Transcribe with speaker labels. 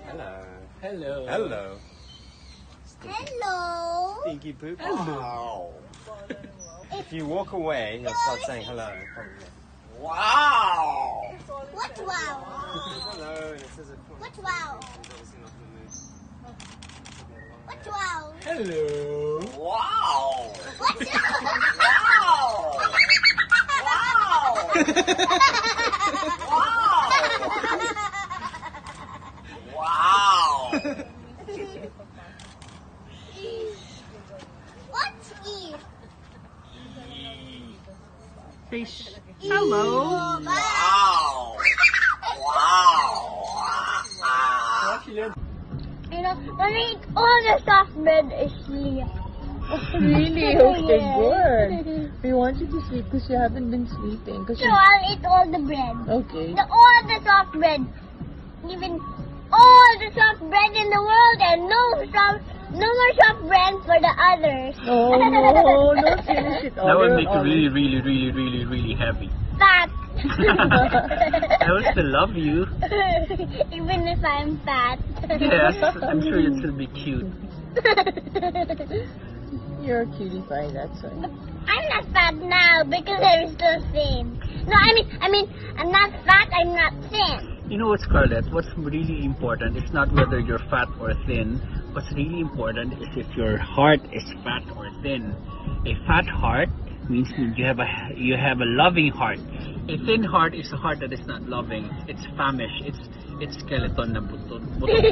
Speaker 1: Hello.
Speaker 2: Hello.
Speaker 1: Hello.
Speaker 3: Hello.
Speaker 1: Stinky poop.
Speaker 2: Hello.
Speaker 1: If you walk away, he'll start saying hello. Probably.
Speaker 2: Wow.
Speaker 3: What wow?
Speaker 1: Hello, and it says it.
Speaker 3: What wow?
Speaker 1: He's obviously not going to move.
Speaker 3: What wow?
Speaker 2: Hello. Wow.
Speaker 3: What
Speaker 2: Wow. Wow.
Speaker 3: What's E?
Speaker 4: Fish.
Speaker 3: Hello.
Speaker 2: Wow. Wow.
Speaker 3: You know, when I eat all the soft bread, I sleep.
Speaker 4: Really? Okay, good. We want you to sleep because you haven't been sleeping.
Speaker 3: So I'll eat all the bread.
Speaker 4: Okay.
Speaker 3: All the soft bread. Even all the soft bread in the world and no more soft bread for the others.
Speaker 4: Oh no, don't finish it all.
Speaker 5: That would
Speaker 4: You're
Speaker 5: make it
Speaker 4: all-
Speaker 5: really heavy.
Speaker 3: Fat.
Speaker 5: I will still love you.
Speaker 3: Even if I'm fat.
Speaker 5: Yes, I'm sure you'd still be cute.
Speaker 4: You're a cutie pie, that's why.
Speaker 3: I'm not fat now because I'm still thin. No, I mean, I'm not fat, I'm not thin.
Speaker 5: You know what, Scarlet? What's really important is not whether you're fat or thin. What's really important is if your heart is fat or thin. A fat heart means you have a loving heart. A thin heart is a heart that is not loving. It's famished. It's skeleton na butot pala.